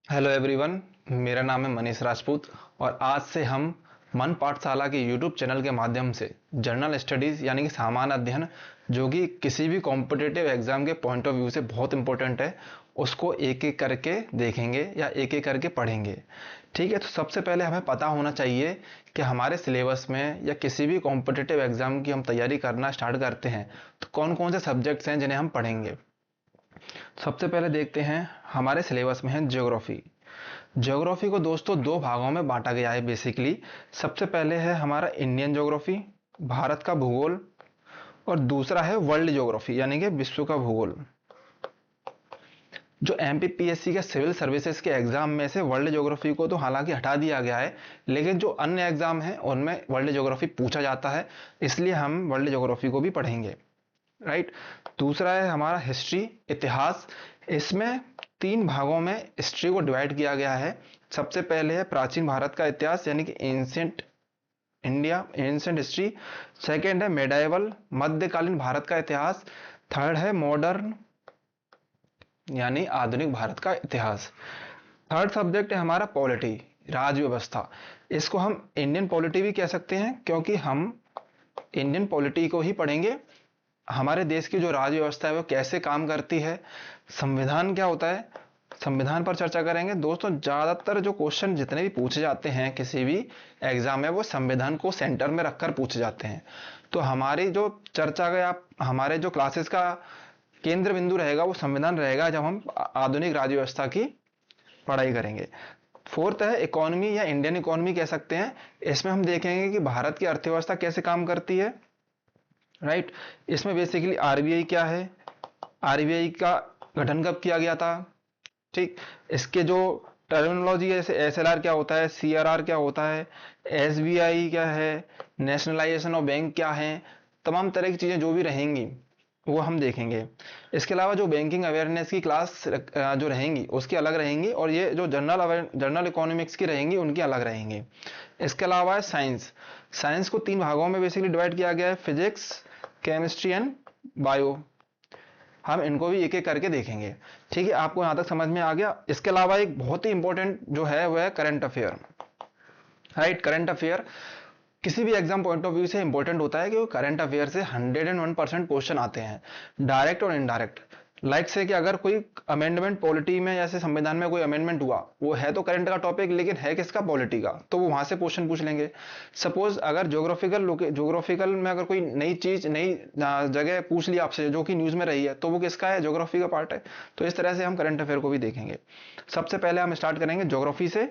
Hello everyone. मेरा नाम है मनीष राजपूत और आज से हम मन पाठशाला के यूट्यूब चैनल के माध्यम से जर्नल स्टडीज़ यानी कि सामान्य अध्ययन, जो कि किसी भी कॉम्पिटिटिव एग्जाम के पॉइंट ऑफ व्यू से बहुत इंपॉर्टेंट है, उसको एक एक करके देखेंगे या एक एक करके पढ़ेंगे। ठीक है, तो सबसे पहले हमें पता होना चाहिए कि हमारे सिलेबस में या किसी भी कॉम्पिटिटिव एग्जाम की हम तैयारी करना स्टार्ट करते हैं तो कौन कौन से सब्जेक्ट्स हैं जिन्हें हम पढ़ेंगे। सबसे पहले देखते हैं, हमारे सिलेबस में है ज्योग्राफी। ज्योग्राफी को दोस्तों दो भागों में बांटा गया है बेसिकली। सबसे पहले है हमारा इंडियन ज्योग्राफी, भारत का भूगोल, और दूसरा है वर्ल्ड ज्योग्राफी यानी कि विश्व का भूगोल। जो एमपीपीएससी के सिविल सर्विसेज के एग्जाम में से वर्ल्ड ज्योग्राफी को तो हालांकि हटा दिया गया है, लेकिन जो अन्य एग्जाम हैं उनमें वर्ल्ड ज्योग्राफी पूछा जाता है, इसलिए हम वर्ल्ड ज्योग्राफी को भी पढ़ेंगे। राइट। दूसरा है हमारा हिस्ट्री, इतिहास। इसमें तीन भागों में हिस्ट्री को डिवाइड किया गया है। सबसे पहले है प्राचीन भारत का इतिहास यानी कि ancient India, ancient history. Second है मेडाइवल, मध्यकालीन भारत का इतिहास। थर्ड है मॉडर्न यानी आधुनिक भारत का इतिहास। थर्ड सब्जेक्ट है हमारा पॉलिटी, राज व्यवस्था। इसको हम इंडियन पॉलिटी भी कह सकते हैं क्योंकि हम इंडियन पॉलिटी को ही पढ़ेंगे। हमारे देश की जो राज्य व्यवस्था है वो कैसे काम करती है, संविधान क्या होता है, संविधान पर चर्चा करेंगे। दोस्तों ज़्यादातर जो क्वेश्चन जितने भी पूछे जाते हैं किसी भी एग्जाम में वो संविधान को सेंटर में रखकर पूछे जाते हैं। तो हमारी जो चर्चा का आप हमारे जो क्लासेस का केंद्र बिंदु रहेगा वो संविधान रहेगा जब हम आधुनिक राज्य व्यवस्था की पढ़ाई करेंगे। फोर्थ है इकोनॉमी या इंडियन इकोनॉमी कह सकते हैं। इसमें हम देखेंगे कि भारत की अर्थव्यवस्था कैसे काम करती है। राइट। इसमें बेसिकली आरबीआई क्या है, आरबीआई का गठन कब किया गया था, ठीक, इसके जो टर्मिनोलॉजी है जैसे एसएलआर क्या होता है, सीआरआर क्या होता है, एसबीआई क्या है, नेशनलाइजेशन ऑफ बैंक क्या है, तमाम तरह की चीज़ें जो भी रहेंगी वो हम देखेंगे। इसके अलावा जो बैंकिंग अवेयरनेस की क्लास जो रहेंगी उसकी अलग रहेंगी, और ये जो जनरल इकोनॉमिक्स की रहेंगी उनकी अलग रहेंगी। इसके अलावा है साइंस। साइंस को तीन भागों में बेसिकली डिवाइड किया गया है, फिजिक्स, केमिस्ट्री एंड बायो। हम इनको भी एक एक करके देखेंगे। ठीक है, आपको यहाँ तक समझ में आ गया। इसके अलावा एक बहुत ही इंपॉर्टेंट जो है वह है current affair. Right, current affair किसी भी एग्जाम पॉइंट ऑफ व्यू से इंपॉर्टेंट होता है कि वो करंट अफेयर से 101% क्वेश्चन आते हैं, डायरेक्ट और इनडायरेक्ट। लाइक से कि अगर कोई अमेंडमेंट पॉलिटी में जैसे संविधान में कोई अमेंडमेंट हुआ, वो है तो करंट का टॉपिक लेकिन है किसका, पॉलिटी का, तो वो वहां से क्वेश्चन पूछ लेंगे। सपोज अगर ज्योग्राफिकल में अगर कोई नई चीज नई जगह पूछ लिया आपसे जो कि न्यूज में रही है, तो वो किसका है, ज्योग्राफी का पार्ट है। तो इस तरह से हम करंट अफेयर को भी देखेंगे। सबसे पहले हम स्टार्ट करेंगे ज्योग्राफी से।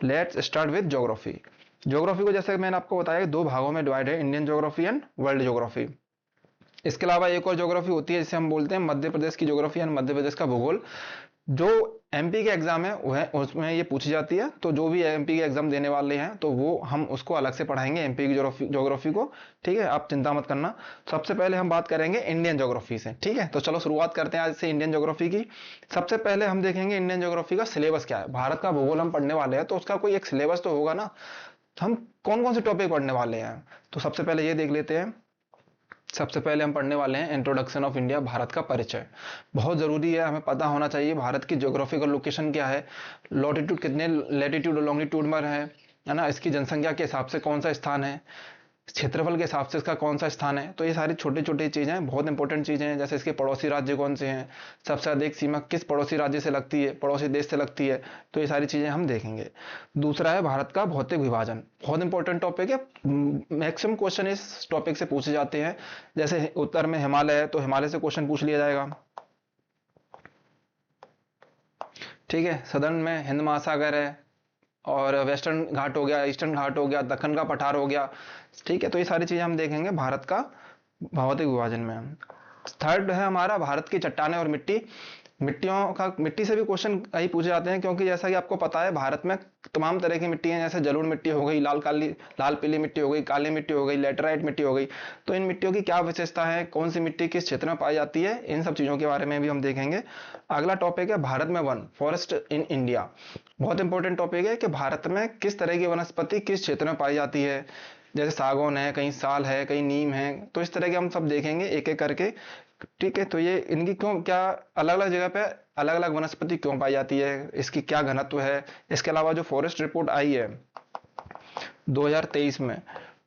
Let's start with geography. Geography को जैसे मैंने आपको बताया दो भागों में डिवाइड है, Indian geography and world geography. इसके अलावा एक और ज्योग्राफी होती है जिसे हम बोलते हैं मध्य प्रदेश की ज्योग्राफी एंड मध्य प्रदेश का भूगोल। जो एमपी के एग्जाम है वह उसमें ये पूछी जाती है, तो जो भी एमपी के एग्जाम देने वाले हैं तो वो हम उसको अलग से पढ़ाएंगे एमपी की ज्योग्राफी को। ठीक है, आप चिंता मत करना। सबसे पहले हम बात करेंगे इंडियन ज्योग्राफी से। ठीक है, तो चलो शुरुआत करते हैं आज से इंडियन ज्योग्राफी की। सबसे पहले हम देखेंगे इंडियन ज्योग्राफी का सिलेबस क्या है। भारत का भूगोल हम पढ़ने वाले हैं तो उसका कोई एक सिलेबस तो होगा ना, हम कौन कौन से टॉपिक पढ़ने वाले हैं। तो सबसे पहले ये देख लेते हैं। सबसे पहले हम पढ़ने वाले हैं इंट्रोडक्शन ऑफ इंडिया, भारत का परिचय। बहुत ज़रूरी है, हमें पता होना चाहिए भारत की ज्योग्राफिकल लोकेशन क्या है, लॉटिट्यूड कितने लेटीट्यूड और लॉन्गिट्यूड में है ना, इसकी जनसंख्या के हिसाब से कौन सा स्थान है, क्षेत्रफल के हिसाब से इसका कौन सा स्थान है। तो ये सारी छोटी छोटी चीज़ें बहुत इंपॉर्टेंट चीज़ें हैं। जैसे इसके पड़ोसी राज्य कौन से हैं, सबसे अधिक सीमा किस पड़ोसी राज्य से लगती है, पड़ोसी देश से लगती है, तो ये सारी चीज़ें हम देखेंगे। दूसरा है भारत का भौतिक विभाजन, बहुत इंपॉर्टेंट टॉपिक है। मैक्सिमम क्वेश्चन इस टॉपिक से पूछे जाते हैं। जैसे उत्तर में हिमालय है तो हिमालय से क्वेश्चन पूछ लिया जाएगा। ठीक है, सदर्न में हिंद महासागर है, और वेस्टर्न घाट हो गया, ईस्टर्न घाट हो गया, दक्कन का पठार हो गया। ठीक है, तो ये सारी चीजें हम देखेंगे भारत का भौतिक विभाजन में। थर्ड है हमारा भारत की चट्टानें और मिट्टी। मिट्टी से भी क्वेश्चन कई पूछे जाते हैं, क्योंकि जैसा कि आपको पता है भारत में तमाम तरह की मिट्टी है। जैसे जलोढ़ मिट्टी हो गई, लाल पीली मिट्टी हो गई, काली मिट्टी हो गई, लेटराइट मिट्टी हो गई। तो इन मिट्टियों की क्या विशेषता है, कौन सी मिट्टी किस क्षेत्र में पाई जाती है, इन सब चीजों के बारे में भी हम देखेंगे। अगला टॉपिक है भारत में वन, फॉरेस्ट इन इंडिया। बहुत इंपॉर्टेंट टॉपिक है कि भारत में किस तरह की वनस्पति किस क्षेत्र में पाई जाती है। जैसे सागौन है, कहीं साल है, कहीं नीम है, तो इस तरह के हम सब देखेंगे एक एक करके। ठीक है, तो ये इनकी क्यों क्या अलग अलग जगह पे अलग अलग वनस्पति क्यों पाई जाती है, इसकी क्या घनत्व है। इसके अलावा जो फॉरेस्ट रिपोर्ट आई है 2023 में,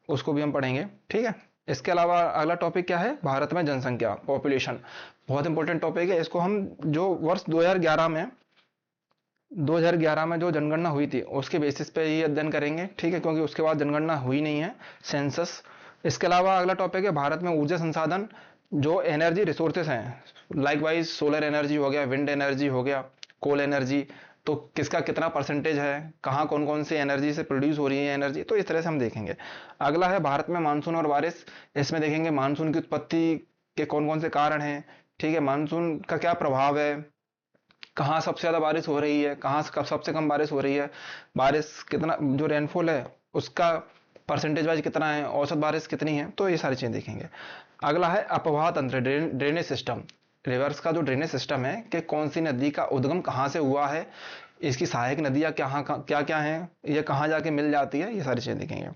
उसको भी हम पढ़ेंगे। ठीक है, इसके अलावा अगला टॉपिक क्या है, भारत में जनसंख्या, पॉपुलेशन। बहुत इंपॉर्टेंट टॉपिक है, इसको हम जो वर्ष 2011 में जो जनगणना हुई थी उसके बेसिस पे ये अध्ययन करेंगे। ठीक है, क्योंकि उसके बाद जनगणना हुई नहीं है, सेंसस। इसके अलावा अगला टॉपिक है भारत में ऊर्जा संसाधन, जो एनर्जी रिसोर्सेस हैं, लाइक वाइज सोलर एनर्जी हो गया, विंड एनर्जी हो गया, कोल एनर्जी, तो किसका कितना परसेंटेज है, कहाँ कौन कौन सी एनर्जी से प्रोड्यूस हो रही है एनर्जी, तो इस तरह से हम देखेंगे। अगला है भारत में मानसून और बारिश, इसमें देखेंगे मानसून की उत्पत्ति के कौन कौन से कारण हैं। ठीक है, मानसून का क्या प्रभाव है, कहाँ सबसे ज़्यादा बारिश हो रही है, कहाँ सबसे कम बारिश हो रही है, बारिश कितना, जो रेनफॉल है उसका परसेंटेज वाइज कितना है, औसत बारिश कितनी है, तो ये सारी चीज़ें देखेंगे। अगला है अपवाह तंत्र, ड्रेनेज सिस्टम, रिवर्स का जो ड्रेनेज सिस्टम है कि कौन सी नदी का उद्गम कहाँ से हुआ है, इसकी सहायक नदियाँ क्या क्या हैं, ये कहाँ जाके मिल जाती है, ये सारी चीज़ें देखेंगे।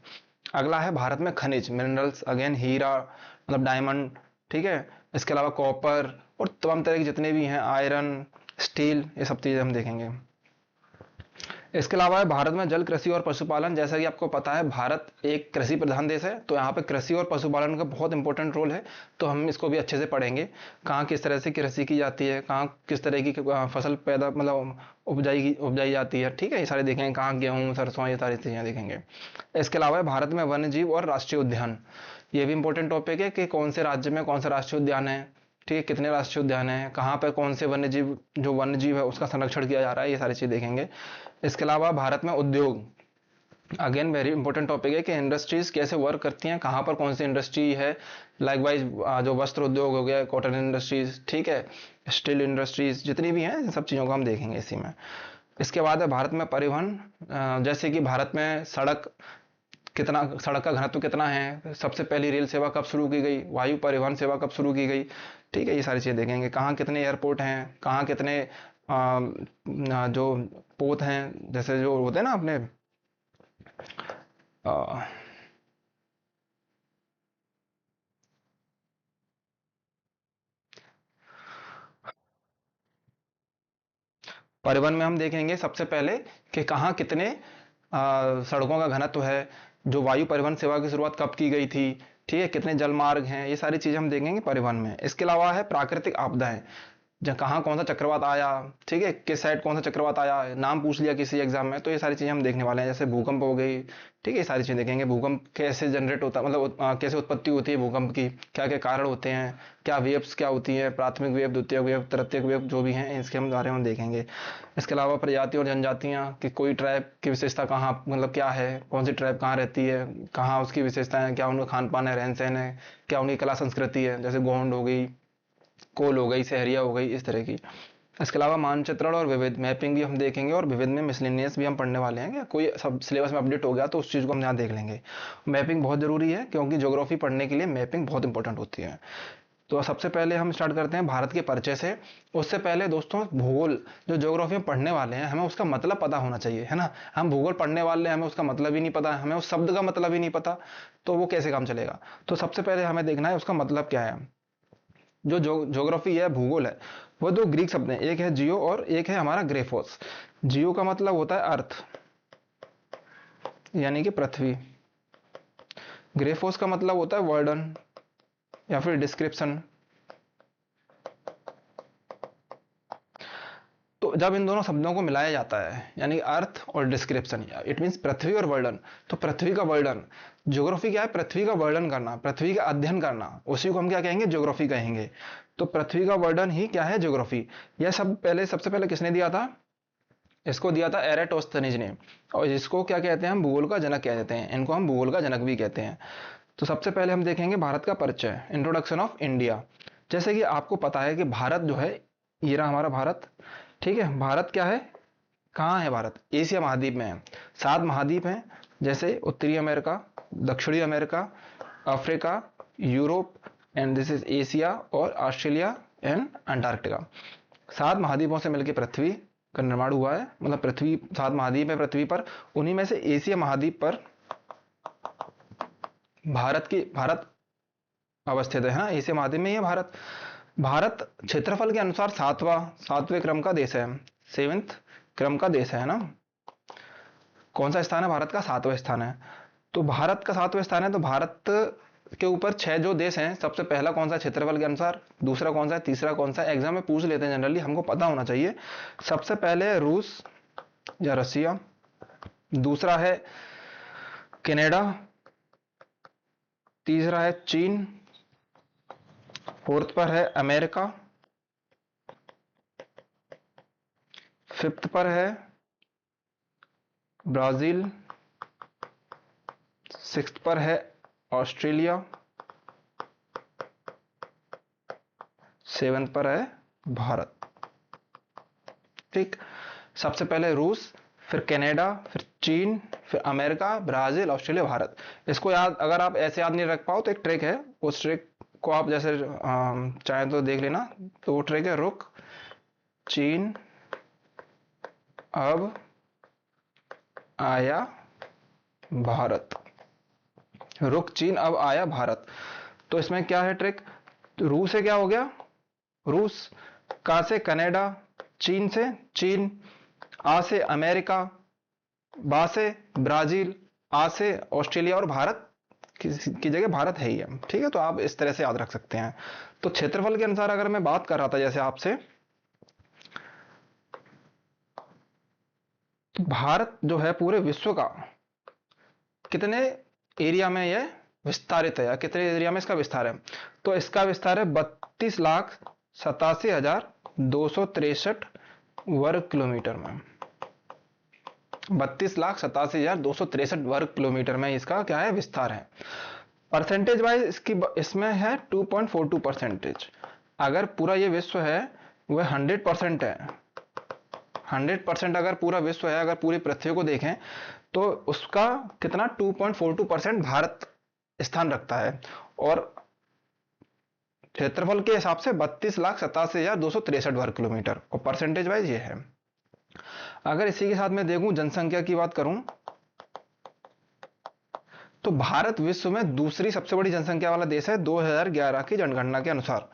अगला है भारत में खनिज, मिनरल्स, अगेन हीरा मतलब डायमंड, ठीक है, इसके अलावा कॉपर और तमाम तरह के जितने भी हैं, आयरन, स्टील, ये सब चीज़ें हम देखेंगे। इसके अलावा है भारत में जल कृषि और पशुपालन। जैसा कि आपको पता है भारत एक कृषि प्रधान देश है, तो यहाँ पे कृषि और पशुपालन का बहुत इंपॉर्टेंट रोल है, तो हम इसको भी अच्छे से पढ़ेंगे। कहाँ किस तरह से कृषि की जाती है, कहाँ किस तरह की फसल पैदा मतलब उपजाई जाती है। ठीक है, ये सारे देखेंगे, कहाँ गेहूँ सरसों, ये सारी चीज़ें देखेंगे। इसके अलावा भारत में वन्य जीव और राष्ट्रीय उद्यान, ये भी इंपॉर्टेंट टॉपिक है कि कौन से राज्य में कौन सा राष्ट्रीय उद्यान है, ठीक है, कितने राष्ट्रीय उद्यान हैं, कहाँ पर कौन से वन्य जीव, जो वन्य जीव है उसका संरक्षण किया जा रहा है, ये सारी चीज़ देखेंगे। इसके अलावा भारत में उद्योग, अगेन वेरी इंपॉर्टेंट टॉपिक है कि इंडस्ट्रीज कैसे वर्क करती हैं, कहाँ पर कौन सी इंडस्ट्री है, लाइक वाइज जो वस्त्र उद्योग हो गया, कॉटन इंडस्ट्रीज, ठीक है, स्टील इंडस्ट्रीज, जितनी भी हैं इन सब चीज़ों को हम देखेंगे इसी में। इसके बाद है भारत में परिवहन, जैसे कि भारत में सड़क का घनत्व कितना है, सबसे पहली रेल सेवा कब शुरू की गई, वायु परिवहन सेवा कब शुरू की गई। ठीक है, ये सारी चीज़ें देखेंगे। कहाँ कितने एयरपोर्ट हैं, कहाँ कितने जो पोत हैं, जैसे जो होते हैं ना अपने आ, परिवहन में हम देखेंगे सबसे पहले कि कहाँ कितने सड़कों का घनत्व है, जो वायु परिवहन सेवा की शुरुआत कब की गई थी, ठीक है, कितने जल मार्ग हैं, ये सारी चीज़ें हम देखेंगे परिवहन में। इसके अलावा है प्राकृतिक आपदाएं, जहाँ कहाँ कौन सा चक्रवात आया, ठीक है, किस साइड कौन सा चक्रवात आया, नाम पूछ लिया किसी एग्जाम में, तो ये सारी चीज़ें हम देखने वाले हैं। जैसे भूकंप हो गई, ठीक है, ये सारी चीज़ें देखेंगे। भूकंप कैसे जनरेट होता है, मतलब कैसे उत्पत्ति होती है भूकंप की, क्या क्या कारण होते हैं, क्या वेव्स क्या होती हैं, प्राथमिक वेव, द्वितीयक वेव, तृतीयक वेव, जो भी हैं इसके हम बारे में देखेंगे। इसके अलावा प्रजाति और जनजातियाँ कि कोई ट्राइब की विशेषता कहाँ, मतलब क्या है, कौन सी ट्राइब कहाँ रहती है, कहाँ उसकी विशेषताएं हैं, क्या उनका खान पान है, रहन सहन है, क्या उनकी कला संस्कृति है, जैसे गोंड हो गई, कोल हो गई, सहरिया हो गई, इस तरह की। इसके अलावा मानचित्रण और विविध मैपिंग भी हम देखेंगे, और विविध में मिसलेनियस भी हम पढ़ने वाले हैं। कोई सब सिलेबस में अपडेट हो गया तो उस चीज़ को हम यहाँ देख लेंगे। मैपिंग बहुत ज़रूरी है, क्योंकि ज्योग्राफी पढ़ने के लिए मैपिंग बहुत इंपॉर्टेंट होती है। तो सबसे पहले हम स्टार्ट करते हैं भारत के परिचय से। उससे पहले दोस्तों, भूगोल जो ज्योग्राफी में पढ़ने वाले हैं, हमें उसका मतलब पता होना चाहिए, है ना। हम भूगोल पढ़ने वाले हैं, हमें उसका मतलब ही नहीं पता, हमें उस शब्द का मतलब ही नहीं पता, तो वो कैसे काम चलेगा। तो सबसे पहले हमें देखना है उसका मतलब क्या है। जो ज्योग्राफी है, भूगोल है, वो दो ग्रीक शब्द हैं, एक है जियो और एक है हमारा ग्रेफोस। जियो का मतलब होता है अर्थ, यानी कि पृथ्वी। ग्रेफोस का मतलब होता है वर्णन या फिर डिस्क्रिप्शन। तो जब इन दोनों शब्दों को मिलाया जाता है, यानी अर्थ और डिस्क्रिप्शन, इट मीन्स पृथ्वी और वर्णन, तो पृथ्वी का वर्णन, ज्योग्राफी क्या है, पृथ्वी का वर्णन करना, पृथ्वी का अध्ययन करना, उसी को हम क्या कहेंगे, ज्योग्राफी कहेंगे। तो पृथ्वी का वर्णन ही क्या है, ज्योग्राफी। यह सबसे पहले किसने दिया था, इसको दिया था एराटोस्थनीज ने, और इसको क्या कहते हैं, हम भूगोल का जनक कहते हैं, इनको हम भूगोल का जनक भी कहते हैं। तो सबसे पहले हम देखेंगे भारत का परिचय, इंट्रोडक्शन ऑफ इंडिया। जैसे कि आपको पता है कि भारत जो है, ये रहा हमारा भारत, ठीक है। भारत क्या है, कहाँ है भारत, एशिया महाद्वीप में है। 7 महाद्वीप हैं, जैसे उत्तरी अमेरिका, दक्षिणी America, Africa, Europe, and this is Asia, और ऑस्ट्रेलिया एंड अंटार्कटिका। 7 महाद्वीपों से मिलकर पृथ्वी का निर्माण हुआ है, मतलब पृथ्वी 7 महाद्वीप है पृथ्वी पर, उन्हीं में से एशिया महाद्वीप पर भारत अवस्थित है, हाँ, एशिया महाद्वीप में ही है भारत। भारत क्षेत्रफल के अनुसार सातवें क्रम का देश है, सेवेंथ क्रम का देश है ना। कौन सा स्थान है भारत का? सातवां स्थान है। तो भारत का सातवां स्थान है, तो भारत के ऊपर 6 जो देश हैं, सबसे पहला कौन सा क्षेत्रफल के अनुसार, दूसरा कौन सा है, तीसरा कौन सा है, एग्जाम में पूछ लेते हैं जनरली, हमको पता होना चाहिए। सबसे पहले रूस या रसिया, दूसरा है कनाडा, तीसरा है चीन, फोर्थ पर है अमेरिका, फिफ्थ पर है ब्राजील, सिक्स्थ पर है ऑस्ट्रेलिया, सेवेंथ पर है भारत। ठीक, सबसे पहले रूस, फिर कनाडा, फिर चीन, फिर अमेरिका, ब्राजील, ऑस्ट्रेलिया, भारत। इसको याद, अगर आप ऐसे याद नहीं रख पाओ तो एक ट्रिक है, उस ट्रिक को आप जैसे चाहें तो देख लेना। तो वो ट्रिक है, रुक चीन अब आया भारत, रुक चीन अब आया भारत। तो इसमें क्या है ट्रिक? तो रूस से क्या हो गया, रूस, का से कनाडा, चीन से चीन, आ से अमेरिका, बा से ब्राजील, आ से ऑस्ट्रेलिया, और भारत की जगह भारत है ही है। ठीक है, तो आप इस तरह से याद रख सकते हैं। तो क्षेत्रफल के अनुसार अगर मैं बात कर रहा था जैसे आपसे, तो भारत जो है पूरे विश्व का कितने एरिया में यह विस्तारित है, या कितने एरिया में इसका विस्तार है? तो इसका विस्तार है 32,87,263 वर्ग किलोमीटर में। 32,87,263 वर्ग किलोमीटर में इसका क्या है, विस्तार है। परसेंटेज वाइज इसमें है 2.42%। अगर पूरा ये विश्व है वह 100% है, 100% अगर पूरा विश्व है, अगर पूरी पृथ्वी को देखें तो उसका कितना 2.42% भारत स्थान रखता है। और क्षेत्रफल के हिसाब से 32,87,263 वर्ग किलोमीटर, और परसेंटेज वाइज ये है। अगर इसी के साथ मैं देखूं जनसंख्या की बात करूं, तो भारत विश्व में दूसरी सबसे बड़ी जनसंख्या वाला देश है 2011 की जनगणना के अनुसार।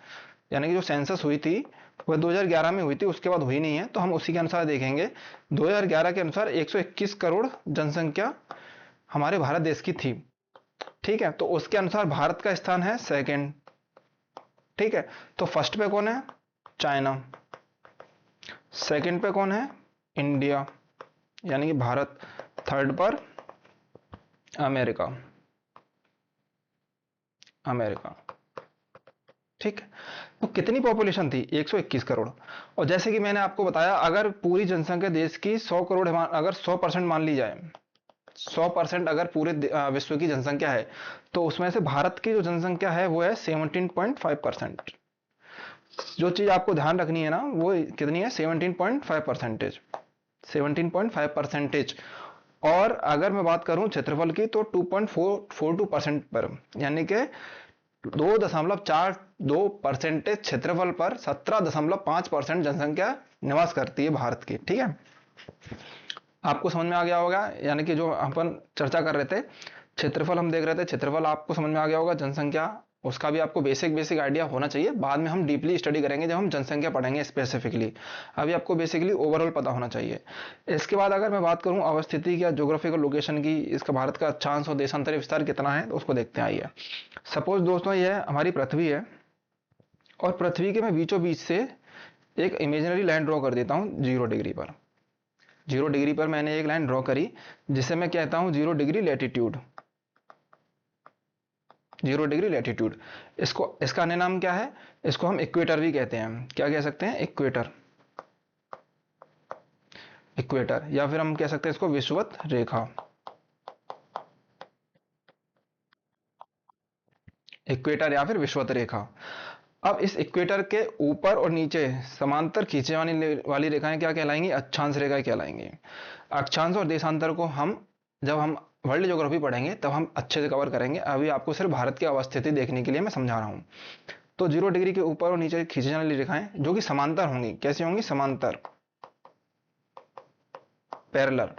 यानी कि जो सेंसस हुई थी वह 2011 में हुई थी, उसके बाद हुई नहीं है, तो हम उसी के अनुसार देखेंगे। 2011 के अनुसार 121 करोड़ जनसंख्या हमारे भारत देश की थी। ठीक है, तो उसके अनुसार भारत का स्थान है सेकंड। ठीक है, तो फर्स्ट पे कौन है? चाइना। सेकंड पे कौन है? इंडिया, यानी कि भारत। थर्ड पर अमेरिका, अमेरिका। ठीक, तो कितनी पॉपुलेशन थी? 121 करोड़। और जैसे कि मैंने आपको बताया, अगर पूरी जनसंख्या देश की 100 करोड़, अगर 100% मान ली जाए, 100% अगर पूरे विश्व की जनसंख्या है, तो उसमें से भारत की जो जनसंख्या है वो है 17.5%। जो चीज आपको ध्यान रखनी है ना, वो कितनी है? 17.5%, 17.5%। और अगर मैं बात करूं क्षेत्रफल की, तो 2.42% पर, यानी कि 2.42% क्षेत्रफल पर 17.5% जनसंख्या निवास करती है भारत की। ठीक है, आपको समझ में आ गया होगा। यानी कि जो अपन चर्चा कर रहे थे, क्षेत्रफल हम देख रहे थे, क्षेत्रफल आपको समझ में आ गया होगा, जनसंख्या उसका भी आपको बेसिक आइडिया होना चाहिए। बाद में हम डीपली स्टडी करेंगे जब हम जनसंख्या पढ़ेंगे स्पेसिफिकली। अभी आपको बेसिकली ओवरऑल पता होना चाहिए। इसके बाद अगर मैं बात करूं अवस्थिति या ज्योग्राफिकल लोकेशन की, इसका भारत का अक्षांश और देशांतरी विस्तार कितना है, तो उसको देखते हैं। आइए, सपोज दोस्तों ये हमारी पृथ्वी है, और पृथ्वी के मैं बीचों बीच से एक इमेजिनरी लाइन ड्रॉ कर देता हूं 0 डिग्री पर। 0 डिग्री पर मैंने एक लाइन ड्रॉ करी, जिसे मैं कहता हूं 0 डिग्री लैटिट्यूड, 0 डिग्री लैटिट्यूड। इसका अन्य नाम क्या है? इसको हम इक्वेटर भी कहते हैं। क्या कह सकते हैं? इक्वेटर, इक्वेटर, या फिर हम कह सकते हैं इसको विषुवत रेखा, इक्वेटर या फिर विषुवत रेखा। अब इस इक्वेटर के ऊपर और नीचे समांतर खींचे वाली रेखाएं क्या कहलाएंगी? अक्षांश रेखाएं कहलाएंगी। अक्षांश और देशांतर को हम जब हम वर्ल्ड ज्योग्राफी पढ़ेंगे तब हम अच्छे से कवर करेंगे। अभी आपको सिर्फ भारत की अवस्थिति देखने के लिए मैं समझा रहा हूं। तो 0 डिग्री के ऊपर और नीचे खींची जाने वाली रेखाएं जो कि समांतर होंगी, कैसी होंगी? समांतर, पैरेलल,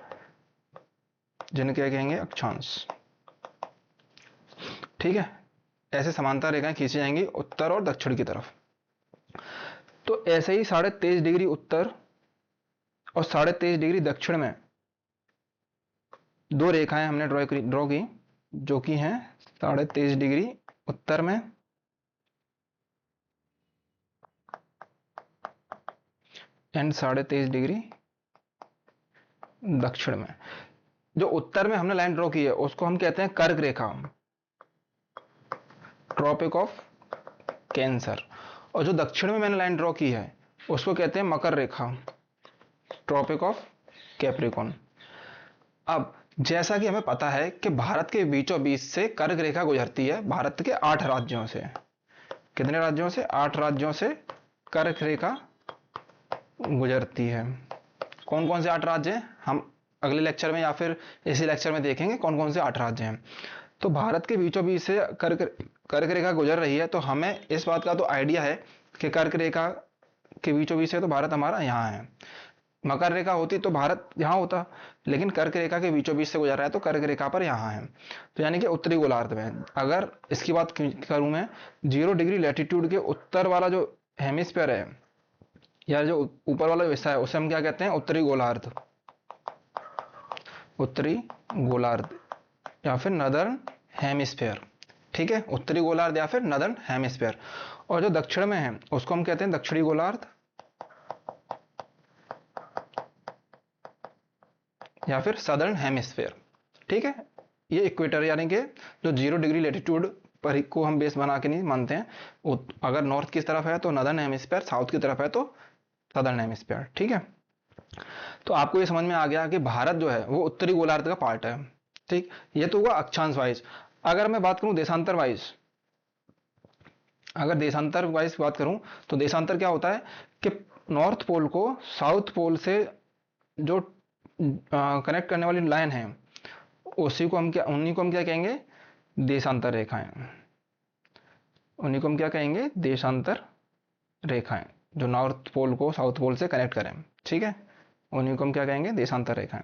जिनके कहेंगे अक्षांश। ठीक है, ऐसे समांतर रेखाएं खींची जाएंगी उत्तर और दक्षिण की तरफ। तो ऐसे ही 23.5 डिग्री उत्तर और 23.5 डिग्री दक्षिण में दो रेखाएं हमने ड्रॉ की जो कि हैं 23.5 डिग्री उत्तर में एंड 23.5 डिग्री दक्षिण में। जो उत्तर में हमने लाइन ड्रॉ की है उसको हम कहते हैं कर्क रेखा, ट्रॉपिक ऑफ कैंसर, और जो दक्षिण में मैंने लाइन ड्रॉ की है उसको कहते हैं मकर रेखा, ट्रॉपिक ऑफ कैप्रिकॉन। अब जैसा कि हमें पता है कि भारत के बीचों बीच से कर्क रेखा गुजरती है, भारत के 8 राज्यों से। कितने राज्यों से? 8 राज्यों से कर्क रेखा गुजरती है। कौन कौन से 8 राज्य हैं हम अगले लेक्चर में या फिर इसी लेक्चर में देखेंगे कौन कौन से 8 राज्य हैं। तो भारत के बीचों बीच से कर्क रेखा गुजर रही है, तो हमें इस बात का तो आइडिया है कि कर्क रेखा के बीचों बीच से तो भारत हमारा यहाँ है। मकर रेखा होती तो भारत यहाँ होता, लेकिन कर्क रेखा के बीचों बीच से गुजर रहा है तो कर्क रेखा पर यहाँ है, तो यानी कि उत्तरी गोलार्ध में। अगर इसकी बात करूँ मैं, 0 डिग्री लैटिट्यूड के उत्तर वाला जो हेमिस्फीयर है या जो ऊपर वाला हिस्सा है उसे हम क्या कहते हैं? उत्तरी गोलार्ध, उत्तरी गोलार्ध या फिर नदर्न हेमिस्फीयर। ठीक है, उत्तरी गोलार्ध या फिर नदर्न हेमिस्फीयर। और जो दक्षिण में है उसको हम कहते हैं दक्षिणी गोलार्ध या फिर सदर्न हेमिस्फीयर। ठीक है, ये इक्वेटर यानी कि जो 0 डिग्री लैटिट्यूड पर को हम बेस बना के नहीं मानते हैं। अगर नॉर्थ की तरफ है तो नदर्न हेमिस्फीयर, साउथ की तरफ है तो सदर्न हेमिस्फीयर। ठीक है, तो आपको ये समझ में आ गया कि भारत जो है वो उत्तरी गोलार्ध का पार्ट है। ठीक, ये तो हुआ अक्षांश वाइज। अगर मैं बात करूं देशांतर वाइज, अगर देशांतर वाइज बात करूं तो देशांतर क्या होता है कि नॉर्थ पोल को साउथ पोल से जो कनेक्ट करने वाली लाइन है उसी को हम क्या उन्हीं को हम क्या कहेंगे? देशांतर रेखाएं। उन्हीं को हम क्या कहेंगे? देशांतर रेखाएं, जो नॉर्थ पोल को साउथ पोल से कनेक्ट करें। ठीक है, उन्हीं को हम क्या कहेंगे? देशांतर रेखाएं।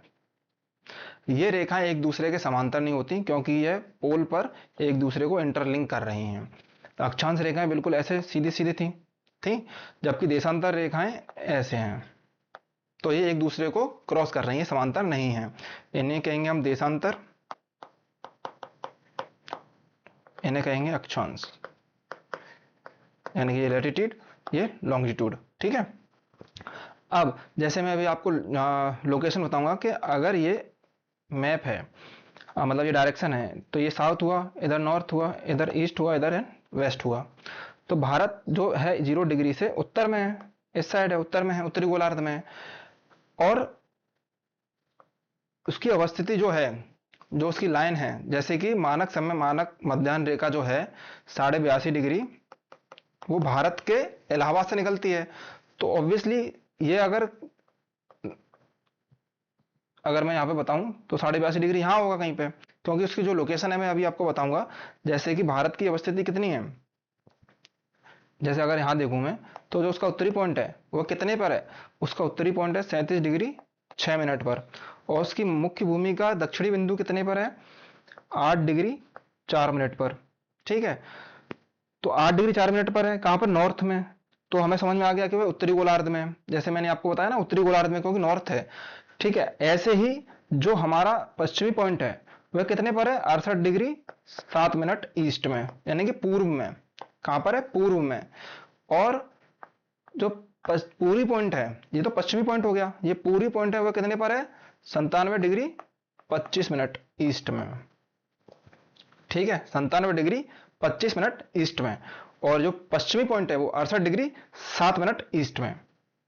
ये रेखाएं एक दूसरे के समांतर नहीं होती क्योंकि ये पोल पर एक दूसरे को इंटरलिंक कर रही हैं। तो अक्षांश रेखाएं बिल्कुल ऐसे सीधी सीधी थी, जबकि देशांतर रेखाएं ऐसे हैं, तो ये एक दूसरे को क्रॉस कर रही हैं, समांतर नहीं है। इन्हें कहेंगे हम देशांतर, इन्हें कहेंगे अक्षांश, यानी कि ये लैटिट्यूड ये लॉन्गिट्यूड। ठीक है, अब जैसे मैं अभी आपको लोकेशन बताऊंगा कि अगर ये मैप है मतलब ये डायरेक्शन है, तो ये साउथ हुआ, इधर नॉर्थ हुआ, इधर ईस्ट हुआ, इधर वेस्ट हुआ। तो भारत जो है 0 डिग्री से उत्तर में है, इस साइड है, उत्तर में है, उत्तरी गोलार्ध में है। और उसकी अवस्थिति जो है, जो उसकी लाइन है, जैसे कि मानक समय मानक मध्याह्न रेखा जो है 82.5 डिग्री, वो भारत के इलाहाबाद से निकलती है। तो ऑब्वियसली ये अगर मैं यहाँ पे बताऊं तो 82.5 डिग्री यहाँ होगा कहीं पे, क्योंकि उसकी जो लोकेशन है मैं अभी आपको बताऊंगा। जैसे कि भारत की अवस्थिति कितनी है, जैसे अगर यहाँ देखूं मैं तो जो उसका उत्तरी पॉइंट है वो कितने पर है? उसका उत्तरी पॉइंट है 37 डिग्री 6 मिनट पर, और उसकी मुख्य भूमि का दक्षिणी बिंदु कितने पर है? 8 डिग्री 4 मिनट पर। ठीक है, तो 8 डिग्री 4 मिनट पर है, कहाँ पर? नॉर्थ में। तो हमें समझ में आ गया कि वह उत्तरी गोलार्ध में, जैसे मैंने आपको बताया ना उत्तरी गोलार्ध में, क्योंकि नॉर्थ है। ठीक है, ऐसे ही जो हमारा पश्चिमी पॉइंट है वह कितने पर है? 68 डिग्री 7 मिनट ईस्ट में, यानी कि पूर्व में। कहां पर है? पूर्व में। और जो पूरी पॉइंट है, ये तो पश्चिमी पॉइंट हो गया, ये पूरी पॉइंट है वह कितने पर है? 97 डिग्री 25 मिनट ईस्ट में। ठीक है, 97 डिग्री 25 मिनट ईस्ट में। और जो पश्चिमी पॉइंट है वो 68 डिग्री 7 मिनट ईस्ट में।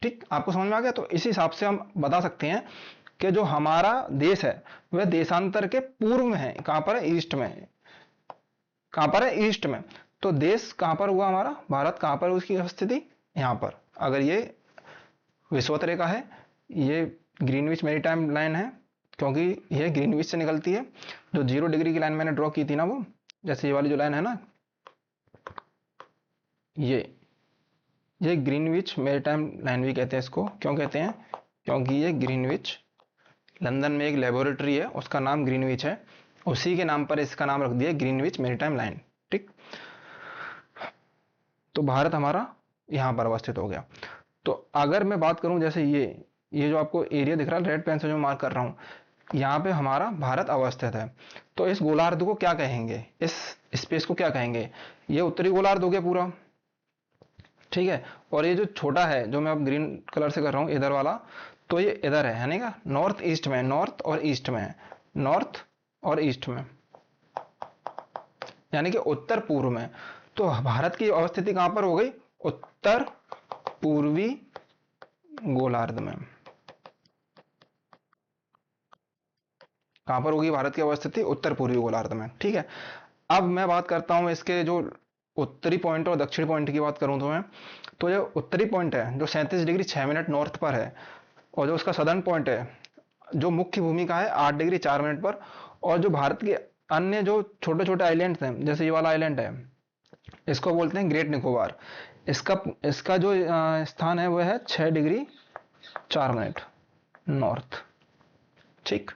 ठीक, आपको समझ में आ गया? तो इस हिसाब से हम बता सकते हैं कि जो हमारा देश है वह देशांतर के पूर्व में है। कहां पर है? ईस्ट में। कहां पर है? ईस्ट में। तो देश कहां पर हुआ हमारा? भारत कहां पर उसकी स्थिति? यहां पर। अगर ये विषुवत रेखा है, ये ग्रीनविच मैरीटाइम लाइन है, क्योंकि ये ग्रीनविच से निकलती है। जो 0 डिग्री की लाइन मैंने ड्रॉ की थी ना, वो जैसे ये वाली जो लाइन है ना, ये ग्रीनविच मैरीटाइम लाइन भी कहते हैं इसको। क्यों कहते हैं? क्योंकि ये ग्रीनविच, लंदन में एक लेबोरेटरी है उसका नाम ग्रीनविच है, उसी के नाम पर इसका नाम रख दिया ग्रीनविच मैरीटाइम लाइन। ठीक, तो भारत हमारा यहाँ पर अवस्थित हो गया। तो अगर मैं बात करूं जैसे ये जो आपको एरिया दिख रहा है रेड पेन से जो मार्क कर रहा हूं, यहाँ पे हमारा भारत अवस्थित है। तो इस गोलार्ध को क्या कहेंगे, इस स्पेस को क्या कहेंगे? ये उत्तरी गोलार्ध हो गया पूरा, ठीक है। और ये जो छोटा है जो मैं अब ग्रीन कलर से कर रहा हूँ इधर वाला, तो ये इधर है यानी का नॉर्थ ईस्ट में, नॉर्थ और ईस्ट में, नॉर्थ और ईस्ट में, यानी कि उत्तर पूर्व में। तो भारत की अवस्थिति कहां पर हो गई? उत्तर पूर्वी गोलार्ध में। कहां पर होगी भारत की अवस्थिति? उत्तर पूर्वी गोलार्ध में, ठीक है। अब मैं बात करता हूं इसके जो उत्तरी पॉइंट और दक्षिणी पॉइंट की बात करूं तो मैं, तो जो उत्तरी पॉइंट है जो 37 डिग्री 6 मिनट नॉर्थ पर है, और जो उसका सदर्न पॉइंट है जो मुख्य भूमि का है 8 डिग्री 4 मिनट पर, और जो भारत के अन्य जो छोटे छोटे आइलैंड्स हैं जैसे ये वाला आइलैंड है इसको बोलते हैं ग्रेट निकोबार। इसका इसका जो स्थान है वह है 6 डिग्री 4 मिनट नॉर्थ, ठीक,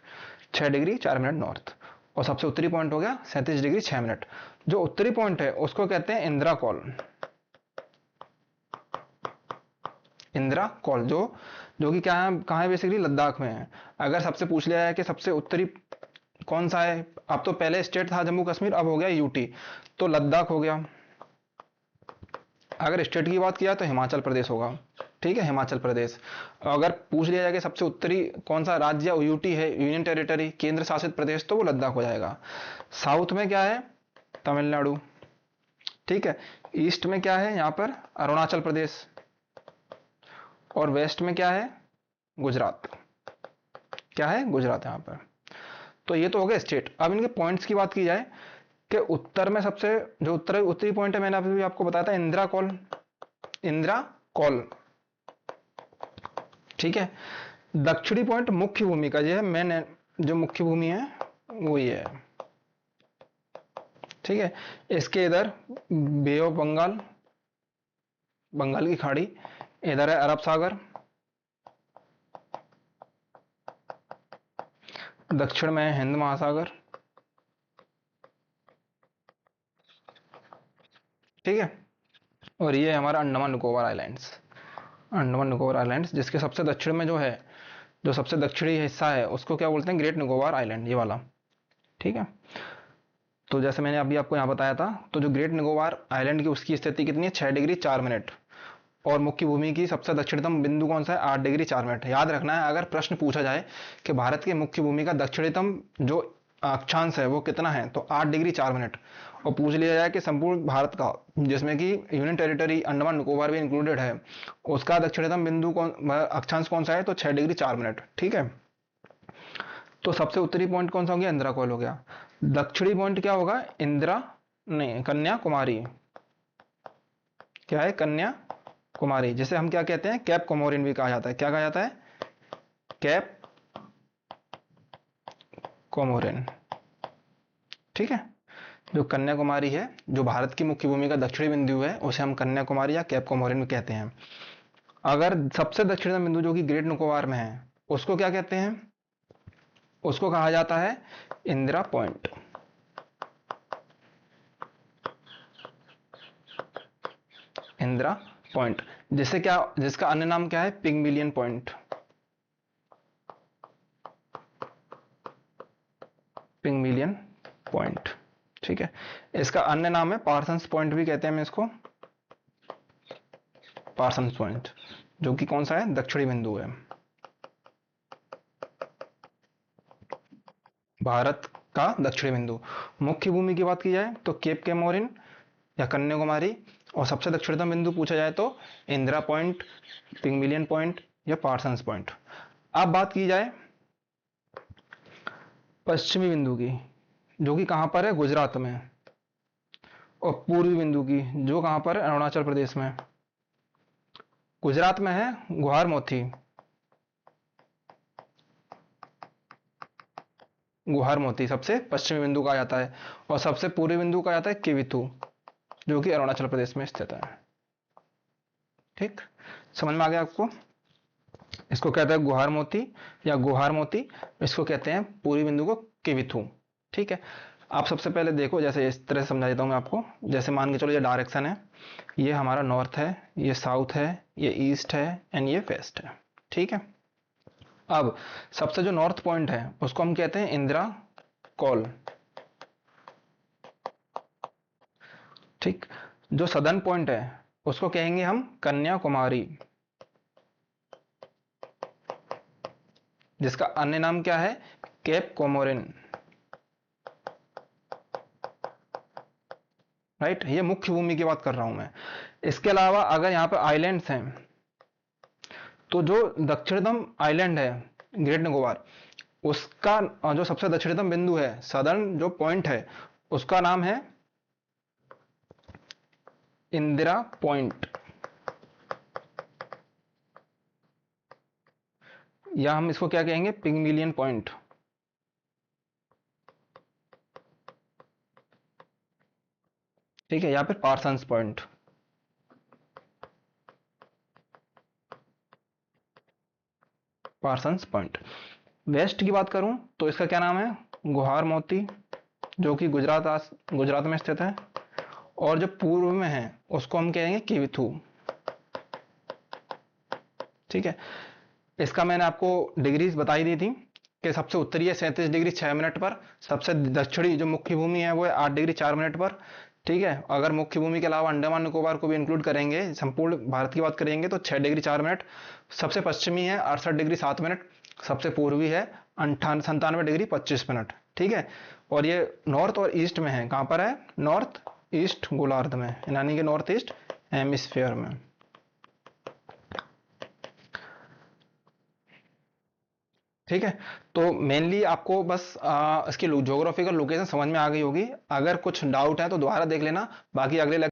6 डिग्री 4 मिनट नॉर्थ। और सबसे उत्तरी पॉइंट हो गया 37 डिग्री 6 मिनट। जो उत्तरी पॉइंट है उसको कहते हैं इंदिरा कॉल। इंदिरा कॉल जो कि क्या है, कहाँ है? बेसिकली लद्दाख में है। अगर सबसे पूछ लिया है कि सबसे उत्तरी कौन सा है, अब तो पहले स्टेट था जम्मू कश्मीर, अब हो गया यूटी, तो लद्दाख हो गया। अगर स्टेट की बात किया तो हिमाचल प्रदेश होगा, ठीक है, हिमाचल प्रदेश। अगर पूछ लिया जाए कि सबसे उत्तरी कौन सा राज्य यूटी है, यूनियन टेरिटरी, केंद्र शासित प्रदेश, तो वो लद्दाख हो जाएगा। साउथ में क्या है? तमिलनाडु, ठीक है। ईस्ट में क्या है यहाँ पर? अरुणाचल प्रदेश। और वेस्ट में क्या है? गुजरात। क्या है? गुजरात यहाँ पर। तो ये तो हो गया स्टेट। अब इनके पॉइंट्स की बात की जाए कि उत्तर में सबसे जो उत्तरी पॉइंट है मैंने अभी आपको बताया था इंदिरा कॉल, इंदिरा कॉल, ठीक है। दक्षिणी पॉइंट मुख्य भूमि का, ये है मेन, जो मुख्य भूमि है वो ये है, ठीक है। इसके इधर बे ऑफ बंगाल, बंगाल की खाड़ी, इधर है अरब सागर, दक्षिण में है हिंद महासागर, ठीक है। और ये है हमारा अंडमान निकोबार आइलैंड्स, अंडमान निकोबार आइलैंड्स, जिसके सबसे दक्षिण में जो है, जो सबसे दक्षिणी हिस्सा है उसको क्या बोलते हैं? ग्रेट निकोबार आइलैंड, ये वाला, ठीक है। तो जैसे मैंने अभी आपको यहाँ बताया था, तो जो ग्रेट निकोबार आइलैंड की उसकी स्थिति कितनी है? 6 डिग्री 4 मिनट। और मुख्य भूमि की सबसे दक्षिणतम बिंदु कौन सा है? 8 डिग्री 4 मिनट। याद रखना है, अगर प्रश्न पूछा जाए कि भारत के मुख्य भूमि का दक्षिणतम जो अक्षांश है वो कितना है, तो 8 डिग्री 4 मिनट। और पूछ लिया जाए कि संपूर्ण भारत का, जिसमें कि यूनियन टेरिटरी अंडमान निकोबार भी इंक्लूडेड है, उसका दक्षिणतम बिंदु कौन, अक्षांश कौन सा है? तो 6 डिग्री 4 मिनट, ठीक है। तो सबसे उत्तरी पॉइंट कौन सा हो गया? इंदिरा कॉल हो गया। दक्षिणी पॉइंट क्या होगा? इंदिरा नहीं, कन्याकुमारी। क्या है? कन्याकुमारी, जिसे हम क्या कहते हैं? कैप कोमोरिन भी कहा जाता है। क्या कहा जाता है? कैप कोमोरिन, ठीक है। जो कन्याकुमारी है, जो भारत की मुख्य भूमि का दक्षिणी बिंदु है, उसे हम कन्याकुमारी या कैप कोमोरिन भी कहते हैं। अगर सबसे दक्षिणी बिंदु जो कि ग्रेट निकोबार में है उसको क्या कहते हैं? उसको कहा जाता है इंदिरा पॉइंट। इंदिरा पॉइंट, जिसे क्या, जिसका अन्य नाम क्या है? पिग्मिलियन पॉइंट। पिग्मिलियन पॉइंट, ठीक है। इसका अन्य नाम है पार्सन्स पॉइंट भी कहते हैं हम इसको, पार्सन्स पॉइंट, जो कि कौन सा है? दक्षिणी बिंदु है भारत का दक्षिणी बिंदु। मुख्य भूमि की बात की जाए तो केप कोमोरिन या कन्याकुमारी, और सबसे दक्षिणतम बिंदु पूछा जाए तो इंदिरा पॉइंट, पिग्मिलियन पॉइंट या पार्सन्स पॉइंट। अब बात की जाए पश्चिमी बिंदु की, जो कि कहां पर है? गुजरात में। और पूर्वी बिंदु की, जो कहां पर है? अरुणाचल प्रदेश में। गुजरात में है गुहार मोती, गुहार मोती सबसे पश्चिमी बिंदु कहा जाता है। और सबसे पूर्वी बिंदु कहा जाता है किविथु, जो कि अरुणाचल प्रदेश में स्थित है, ठीक। समझ में आ गया आपको? इसको कहते हैं गुहार मोती या गुहार मोती, इसको कहते हैं पूर्वी बिंदु को किविथु, ठीक है। आप सबसे पहले देखो, जैसे इस तरह से समझा देता हूँ मैं आपको। जैसे मान के चलो ये डायरेक्शन है, ये हमारा नॉर्थ है, ये साउथ है, ये ईस्ट है एंड ये वेस्ट है। ठीक है। अब सबसे जो नॉर्थ पॉइंट है उसको हम कहते हैं इंदिरा कॉल। ठीक। जो सदर्न पॉइंट है उसको कहेंगे हम कन्याकुमारी, जिसका अन्य नाम क्या है, केप कोमोरिन। राइट, ये मुख्य भूमि की बात कर रहा हूं मैं। इसके अलावा अगर यहाँ पे आइलैंड्स हैं, तो जो दक्षिणतम आइलैंड है ग्रेट निकोबार, उसका जो सबसे दक्षिणतम बिंदु है, सदर्न जो पॉइंट है, उसका नाम है इंदिरा पॉइंट, या हम इसको क्या कहेंगे, पिग्मिलियन पॉइंट। ठीक है, या फिर Parsons Point. Parsons Point. West की बात करूं तो इसका क्या नाम है, गुहार मोती, जो कि गुजरात में स्थित है। और जो पूर्व में है उसको हम कहेंगे किविथू। ठीक है। इसका मैंने आपको डिग्रीज बताई दी थी कि सबसे उत्तरी है 37 डिग्री 6 मिनट पर, सबसे दक्षिणी जो मुख्य भूमि है वो है 8 डिग्री 4 मिनट पर। ठीक है। अगर मुख्य भूमि के अलावा अंडमान निकोबार को भी इंक्लूड करेंगे, संपूर्ण भारत की बात करेंगे, तो 6 डिग्री 4 मिनट। सबसे पश्चिमी है 68 डिग्री 7 मिनट। सबसे पूर्वी है 97 डिग्री 25 मिनट। ठीक है। और ये नॉर्थ और ईस्ट में है, कहाँ पर है, नॉर्थ ईस्ट गोलार्ध में, यानी कि नॉर्थ ईस्ट हेमिस्फीयर में। ठीक है। तो मेनली आपको बस इसकी ज्योग्राफिकल लोकेशन समझ में आ गई होगी। अगर कुछ डाउट है तो दोबारा देख लेना, बाकी अगले